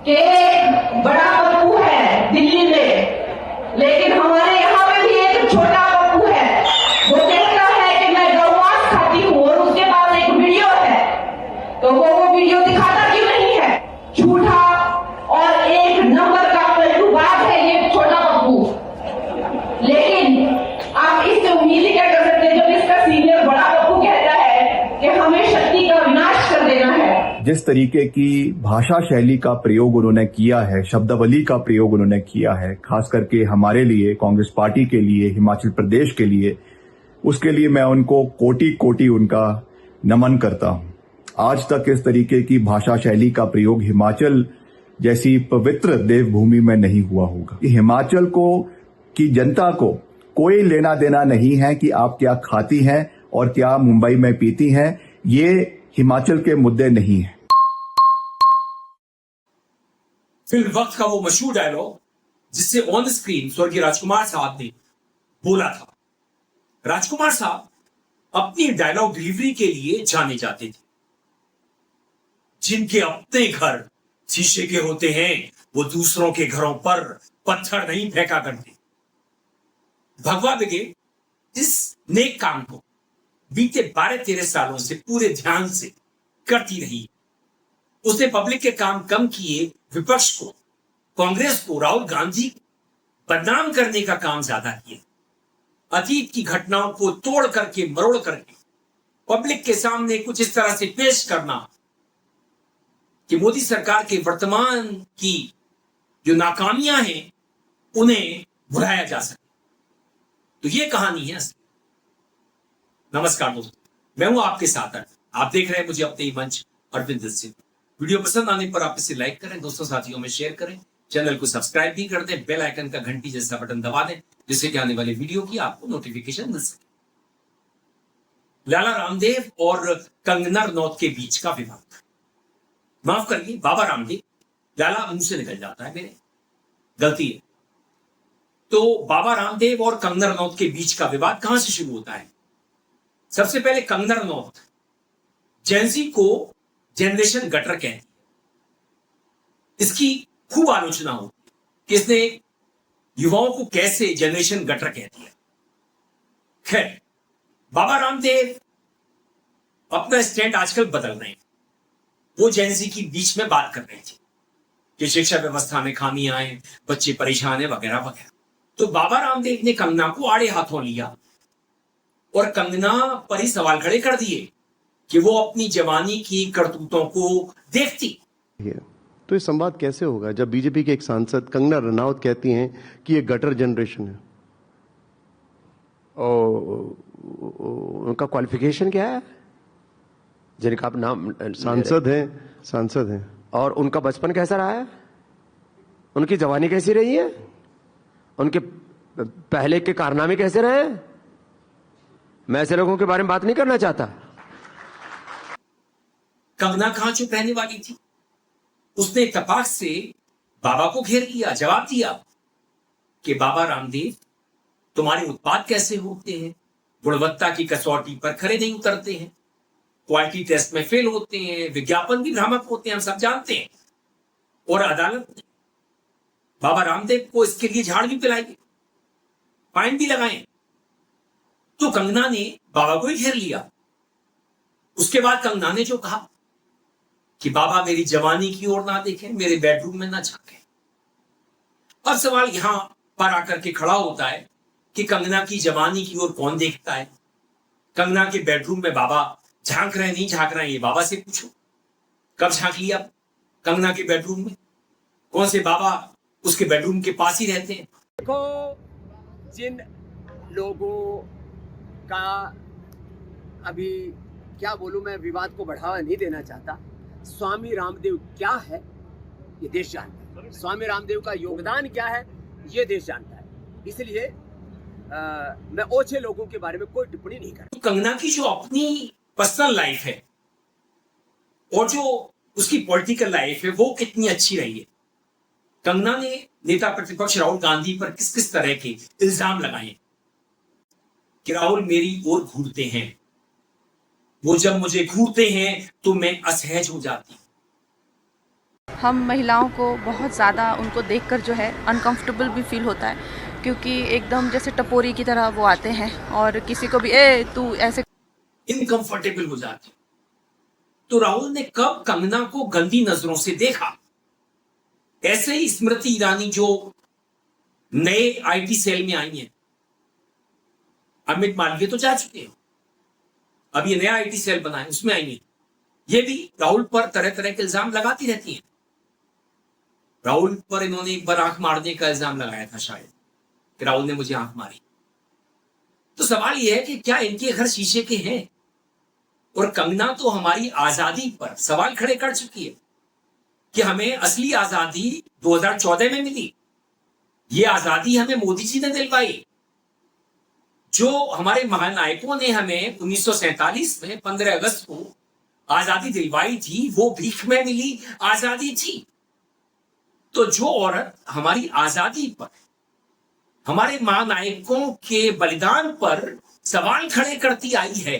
कि एक बड़ा पप्पू है दिल्ली में, लेकिन हमारे यहाँ पे भी एक छोटा पप्पू है। वो कहता है कि मैं गौमांस खाती हूँ और उसके पास एक वीडियो है, तो वो वीडियो दिखाता क्यों नहीं है? झूठा और एक नंबर का पलटूबाज है ये छोटा पप्पू। लेकिन आप इससे उम्मीद क्या कर सकते हैं जब इसका सीनियर बड़ा पप्पू कहता है कि हमें शक्ति का विनाश कर देना है। जिस तरीके की भाषा शैली का प्रयोग उन्होंने किया है, शब्दावली का प्रयोग उन्होंने किया है, खास करके हमारे लिए, कांग्रेस पार्टी के लिए, हिमाचल प्रदेश के लिए, उसके लिए मैं उनको कोटि कोटि उनका नमन करता हूं। आज तक इस तरीके की भाषा शैली का प्रयोग हिमाचल जैसी पवित्र देवभूमि में नहीं हुआ होगा। हिमाचल को की जनता को कोई लेना देना नहीं है कि आप क्या खाती हैं और क्या मुंबई में पीती हैं। ये हिमाचल के मुद्दे नहीं है। फिल्म वक्त का वो मशहूर डायलॉग जिससे ऑन द स्क्रीन स्वर्गीय राजकुमार साहब ने बोला था। राजकुमार साहब अपनी डायलॉग डिलीवरी के लिए जाने जाते थे। जिनके अपने घर शीशे के होते हैं वो दूसरों के घरों पर पत्थर नहीं फेंका करते। भगवा ब्रिगेड इस नेक काम को बीते 12-13 सालों से पूरे ध्यान से करती रही। उसने पब्लिक के काम कम किए, विपक्ष को, कांग्रेस को, राहुल गांधी को बदनाम करने का काम ज्यादा किया। अतीत की घटनाओं को तोड़ करके, मरोड़ करके पब्लिक के सामने कुछ इस तरह से पेश करना कि मोदी सरकार के वर्तमान की जो नाकामियां हैं उन्हें भुलाया जा सके। तो ये कहानी है। नमस्कार दोस्तों, मैं हूं आपके साथ। आप देख रहे हैं मुझे अपने ही मंच अरविंद सिंह। वीडियो पसंद आने पर आप इसे लाइक करें, दोस्तों साथियों में शेयर करें, चैनल को सब्सक्राइब भी कर दें, बेल आइकन का घंटी जैसा बटन दबा दें जिससे कि आने वाले वीडियो की आपको नोटिफिकेशन मिल सके। लाला रामदेव और कंगना रनौत के बीच का विवाद, माफ करिए बाबा रामदेव, लाला मुंह से निकल जाता है, मेरे गलती है। तो बाबा रामदेव और कंगना रनौत के बीच का विवाद कहां से शुरू होता है? सबसे पहले कंगना रनौत जेनजी को जनरेशन गटर कहती है। इसकी खूब आलोचना होती है कि इसने युवाओं को कैसे जनरेशन गटर कहती है। खैर, बाबा रामदेव अपना स्टैंड आजकल बदल रहे हैं। वो जेनजी की बीच में बात कर रहे थे कि शिक्षा व्यवस्था में खामियां हैं, बच्चे परेशान हैं, वगैरह वगैरह। तो बाबा रामदेव ने कंगना को आड़े हाथों लिया और कंगना पर ही सवाल खड़े कर दिए कि वो अपनी जवानी की करतूतों को देखती है। तो ये संवाद कैसे होगा जब बीजेपी के एक सांसद कंगना रनौत कहती हैं कि ये गटर जनरेशन है? और उनका क्वालिफिकेशन क्या है? जिनका आप नाम सांसद हैं और उनका बचपन कैसा रहा है? उनकी जवानी कैसी रही है? उनके पहले के कारनामे कैसे रहे हैं? मैं ऐसे लोगों के बारे में बात नहीं करना चाहता। कंगना कहां चुप रहने वाली थी? उसने इत्तेफाक से बाबा को घेर लिया, जवाब दिया कि बाबा रामदेव, तुम्हारे उत्पाद कैसे होते हैं? गुणवत्ता की कसौटी पर खरे नहीं उतरते हैं, क्वालिटी टेस्ट में फेल होते हैं, विज्ञापन भी भ्रामक होते हैं, हम सब जानते हैं। और अदालत ने बाबा रामदेव को इसके लिए झाड़ भी पिलाई, फाइन भी लगाए। तो कंगना ने बाबा को ही घेर लिया। उसके बाद कंगना ने जो कहा कि बाबा मेरी जवानी की ओर ना देखें, मेरे बेडरूम में ना झांकें। अब सवाल यहां पर आकर के खड़ा होता है कि कंगना की जवानी की ओर कौन देखता है? कंगना के बेडरूम में बाबा झांक रहे नहीं झांक रहे हैं, ये बाबा से पूछो। कब झांक लिया कंगना के बेडरूम में? कौन से बाबा उसके बेडरूम के पास ही रहते हैं? देखो, जिन लोगों का अभी क्या बोलूं, मैं विवाद को बढ़ावा नहीं देना चाहता। स्वामी रामदेव क्या है ये देश जानता है, स्वामी रामदेव का योगदान क्या है ये देश जानता है। इसलिए मैं ओछे लोगों के बारे में कोई टिप्पणी नहीं कर। कंगना की जो अपनी पर्सनल लाइफ है और जो उसकी पॉलिटिकल लाइफ है वो कितनी अच्छी रही है। कंगना ने नेता प्रतिपक्ष राहुल गांधी पर किस किस तरह के इल्जाम लगाए कि राहुल मेरी ओर घूरते हैं, वो जब मुझे घूरते हैं तो मैं असहज हो जाती हूं। हम महिलाओं को बहुत ज़्यादा उनको देखकर जो है अनकंफर्टेबल भी फील होता है, क्योंकि एकदम जैसे टपोरी की तरह वो आते हैं और किसी को भी तू ऐसे इनकंफर्टेबल हो जाते। तो राहुल ने कब कंगना को गंदी नजरों से देखा? ऐसे ही स्मृति ईरानी जो नए आईटी सेल में आई हैं, अमित मालवीय तो जा चुके हैं, अब ये नया आईटी सेल बना है उसमें आई हैं, ये भी राहुल पर तरह तरह के इल्जाम लगाती रहती हैं। राहुल पर इन्होंने एक बार आंख मारने का इल्जाम लगाया था शायद, कि राहुल ने मुझे आंख मारी। तो सवाल यह है कि क्या इनके घर शीशे के हैं? और कंगना तो हमारी आजादी पर सवाल खड़े कर चुकी है कि हमें असली आजादी 2014 में मिली, ये आजादी हमें मोदी जी ने दिलवाई। जो हमारे महानायकों ने हमें 1947 में 15 अगस्त को आजादी दिलवाई थी, वो भीख में मिली आजादी थी। तो जो औरत हमारी आजादी पर, हमारे महानायकों के बलिदान पर सवाल खड़े करती आई है,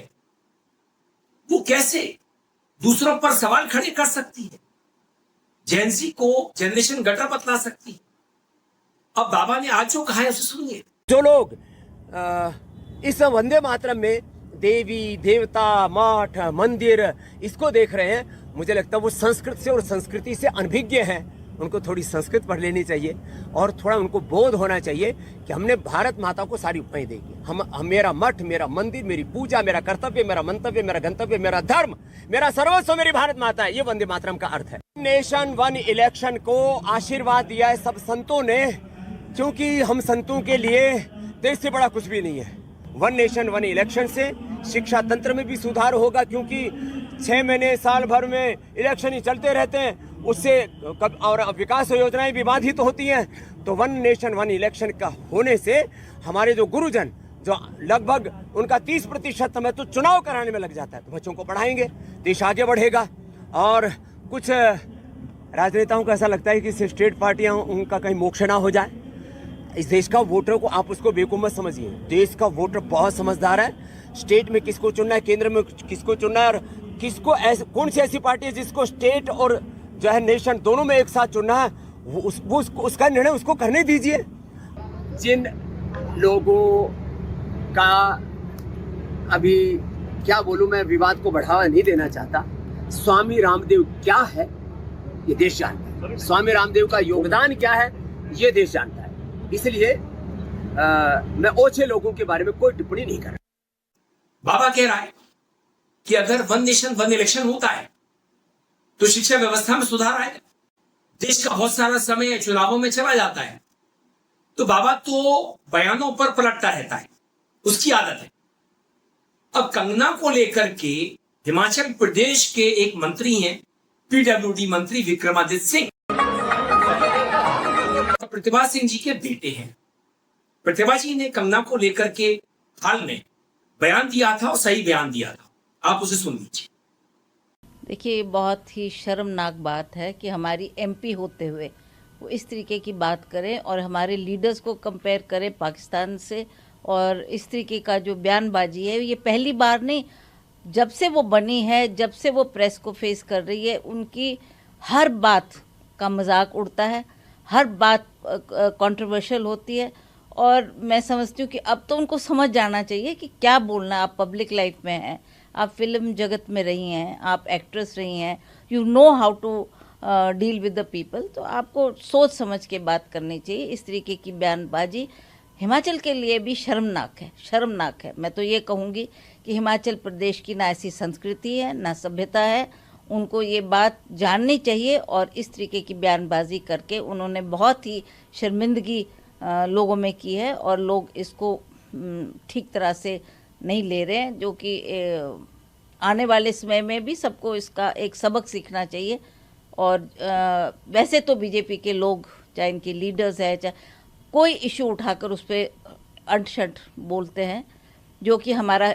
वो कैसे दूसरों पर सवाल खड़े कर सकती है? जेनजी को जनरेशन गटर बतला सकती है। अब बाबा ने आज जो कहा है उसे सुनिए। जो लोग इस वंदे मातरम में देवी देवता मठ मंदिर इसको देख रहे हैं, मुझे लगता है वो संस्कृत से और संस्कृति से अनभिज्ञ हैं। उनको थोड़ी संस्कृत पढ़ लेनी चाहिए और थोड़ा उनको बोध होना चाहिए कि हमने भारत माता को सारी उपमाएं देगी। हम मेरा मठ, मेरा मंदिर, मेरी पूजा, मेरा कर्तव्य, मेरा मंतव्य, मेरा गंतव्य, मेरा धर्म, मेरा सर्वस्व मेरी भारत माता है। ये वंदे मातरम का अर्थ है। नेशन वन इलेक्शन को आशीर्वाद दिया है सब संतों ने, क्योंकि हम संतों के लिए देश से बड़ा कुछ भी नहीं है। वन नेशन वन इलेक्शन से शिक्षा तंत्र में भी सुधार होगा, क्योंकि 6 महीने साल भर में इलेक्शन ही चलते रहते हैं, उससे और विकास योजनाएं भी बाधित होती हैं। तो वन नेशन वन इलेक्शन का होने से हमारे जो गुरुजन, जो लगभग उनका 30% समय तो चुनाव कराने में लग जाता है, तो बच्चों को पढ़ाएंगे, देश आगे बढ़ेगा। और कुछ राजनेताओं को ऐसा लगता है कि स्टेट पार्टियां उनका कहीं मोक्ष ना हो जाए। इस देश का वोटर को आप उसको बेवकूफ मत समझिए। देश का वोटर बहुत समझदार है। स्टेट में किसको चुनना है, केंद्र में किसको चुनना है, और किसको कौन सी ऐसी पार्टी है जिसको स्टेट और जो है नेशन दोनों में एक साथ चुनना है, उसका निर्णय उसको करने दीजिए। जिन लोगों का अभी क्या बोलूं, मैं विवाद को बढ़ावा नहीं देना चाहता। स्वामी रामदेव क्या है ये देश जानता है, स्वामी रामदेव का योगदान क्या है ये देश जानता है। इसलिए मैं ओछे लोगों के बारे में कोई टिप्पणी नहीं कर रहा। बाबा कह रहा है कि अगर वन नेशन वन इलेक्शन होता है तो शिक्षा व्यवस्था में सुधार आएगा। देश का बहुत सारा समय चुनावों में चला जाता है, तो बाबा तो बयानों पर पलटता रहता है, उसकी आदत है। अब कंगना को लेकर के हिमाचल प्रदेश के एक मंत्री हैं, पीडब्ल्यूडी मंत्री विक्रमादित्य सिंह, प्रतिभा सिंह जी के बेटे हैं। प्रतिभा जी ने कंगना को लेकर के हाल में बयान दिया था और सही बयान दिया था, आप उसे सुन लीजिए। देखिए, बहुत ही शर्मनाक बात है कि हमारी एमपी होते हुए वो इस तरीके की बात करें और हमारे लीडर्स को कंपेयर करें पाकिस्तान से। और इस तरीके का जो बयानबाजी है, ये पहली बार नहीं, जब से वो बनी है, जब से वो प्रेस को फेस कर रही है, उनकी हर बात का मजाक उड़ता है, हर बात कंट्रोवर्शियल होती है। और मैं समझती हूँ कि अब तो उनको समझ जाना चाहिए कि क्या बोलना। आप पब्लिक लाइफ में हैं, आप फिल्म जगत में रही हैं, आप एक्ट्रेस रही हैं, you know how to deal with the people. तो आपको सोच समझ के बात करनी चाहिए। इस तरीके की बयानबाजी हिमाचल के लिए भी शर्मनाक है, शर्मनाक है। मैं तो ये कहूँगी कि हिमाचल प्रदेश की ना ऐसी संस्कृति है, ना सभ्यता है। उनको ये बात जाननी चाहिए और इस तरीके की बयानबाजी करके उन्होंने बहुत ही शर्मिंदगी लोगों में की है और लोग इसको ठीक तरह से नहीं ले रहे हैं, जो कि आने वाले समय में भी सबको इसका एक सबक सीखना चाहिए। और वैसे तो बीजेपी के लोग, चाहे इनके लीडर्स हैं, चाहे कोई इशू उठाकर उस पर अड़शट बोलते हैं, जो कि हमारा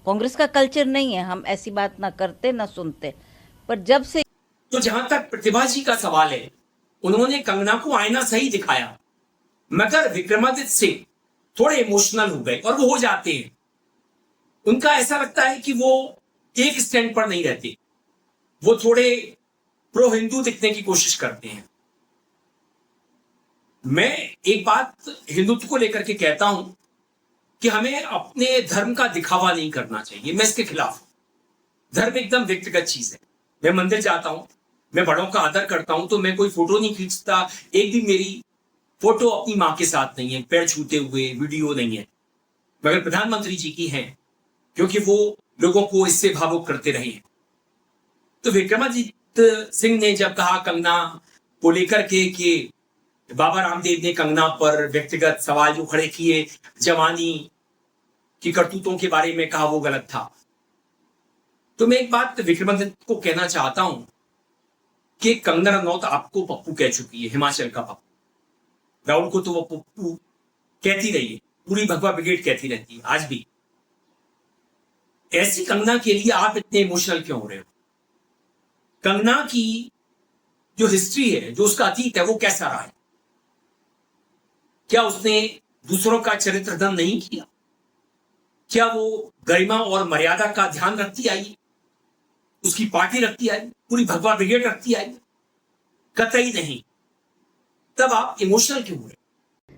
कांग्रेस का कल्चर नहीं है। हम ऐसी बात ना करते ना सुनते। पर जब से तो जहां तक प्रतिभा जी का सवाल है, उन्होंने कंगना को आईना सही दिखाया, मगर विक्रमादित्य सिंह थोड़े इमोशनल हो गए, और वो हो जाते हैं। उनका ऐसा लगता है कि वो एक स्टैंड पर नहीं रहते, वो थोड़े प्रो हिंदू दिखने की कोशिश करते हैं। मैं एक बात हिंदुत्व को लेकर के कहता हूं कि हमें अपने धर्म का दिखावा नहीं करना चाहिए। मैं इसके खिलाफ हूं। धर्म एकदम व्यक्तिगत चीज है। मैं मंदिर जाता हूं, मैं बड़ों का आदर करता हूं, तो मैं कोई फोटो नहीं खींचता। एक भी मेरी फोटो अपनी मां के साथ नहीं है, पैर छूते हुए वीडियो नहीं है, मगर प्रधानमंत्री जी की है, क्योंकि वो लोगों को इससे भावुक करते रहे हैं। तो विक्रमादित्य सिंह ने जब कहा कंगना को लेकर के कि बाबा रामदेव ने कंगना पर व्यक्तिगत सवाल जो खड़े किए, जवानी की करतूतों के बारे में कहा, वो गलत था। तो मैं एक बात विक्रमादित्य को कहना चाहता हूं कि कंगना रनौत आपको पप्पू कह चुकी है, हिमाचल का पप्पू। राहुल को तो वो पप्पू कहती रही है, पूरी भगवा ब्रिगेड कहती रहती है आज भी। ऐसी कंगना के लिए आप इतने इमोशनल क्यों हो रहे हो? कंगना की जो हिस्ट्री है, जो उसका अतीत है, वो कैसा रहा है? क्या उसने दूसरों का चरित्र दंड नहीं किया? क्या वो गरिमा और मर्यादा का ध्यान रखती आई? उसकी पार्टी रखती आई? पूरी भगवा ब्रिगेड रखती आई? कतई नहीं। तब आप इमोशनल क्यों हो रहे?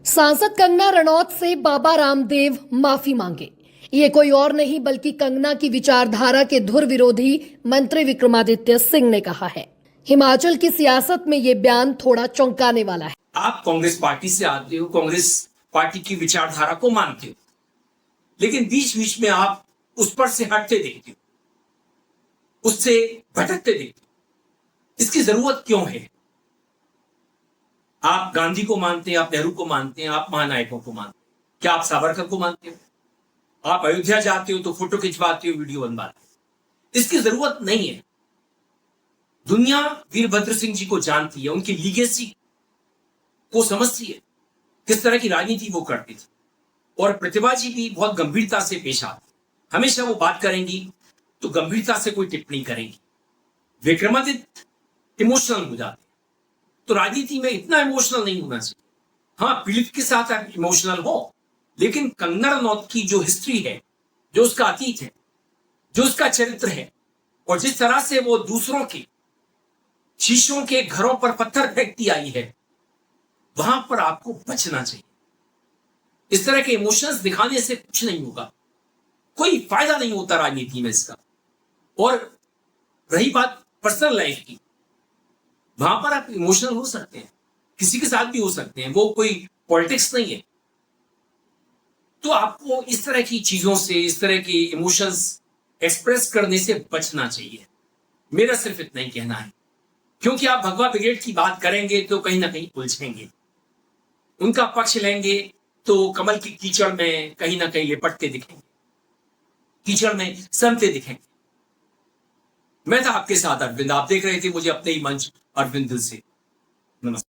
सांसद कंगना रनौत से बाबा रामदेव माफी मांगे। ये कोई और नहीं बल्कि कंगना की विचारधारा के धुर विरोधी मंत्री विक्रमादित्य सिंह ने कहा है। हिमाचल की सियासत में ये बयान थोड़ा चौंकाने वाला है। आप कांग्रेस पार्टी से आते हो, कांग्रेस पार्टी की विचारधारा को मानते हो, लेकिन बीच बीच में आप उस पर से हटते देखते हो, उससे भटकते देखते हो। इसकी जरूरत क्यों है? आप गांधी को मानते हैं, आप नेहरू को मानते हैं, आप महानायकों को मानते हैं, क्या आप सावरकर को मानते हो? आप अयोध्या जाते हो तो फोटो खिंचवाते हो, वीडियो बनवाते हो। इसकी जरूरत नहीं है। दुनिया वीरभद्र सिंह जी को जानती है, उनकी लीगेसी को समझती है, किस तरह की राजनीति वो करती थी। और प्रतिभा जी भी बहुत गंभीरता से पेश आती, हमेशा वो बात करेंगी तो गंभीरता से कोई टिप्पणी करेंगी। विक्रमादित्य इमोशनल हो जाते, तो राजनीति में इतना इमोशनल नहीं होना चाहिए। हाँ, पीड़ित के साथ आप इमोशनल हो, लेकिन कंगना रनौत की जो हिस्ट्री है, जो उसका अतीत है, जो उसका चरित्र है, और जिस तरह से वो दूसरों के शीशों के घरों पर पत्थर फेंकती आई है, वहां पर आपको बचना चाहिए। इस तरह के इमोशंस दिखाने से कुछ नहीं होगा, कोई फायदा नहीं होता राजनीति में इसका। और रही बात पर्सनल लाइफ की, वहां पर आप इमोशनल हो सकते हैं, किसी के साथ भी हो सकते हैं, वो कोई पॉलिटिक्स नहीं है। तो आपको इस तरह की चीजों से, इस तरह के इमोशंस एक्सप्रेस करने से बचना चाहिए। मेरा सिर्फ इतना ही कहना है, क्योंकि आप भगवा ब्रिगेड की बात करेंगे तो कहीं ना कहीं उलझेंगे, उनका पक्ष लेंगे तो कमल की कीचड़ में कहीं ना कहीं लिपटते दिखेंगे, कीचड़ में सनते दिखेंगे। मैं था आपके साथ अरविंद, आप देख रहे थे मुझे अपने ही मंच अरविंद दिल से। नमस्कार।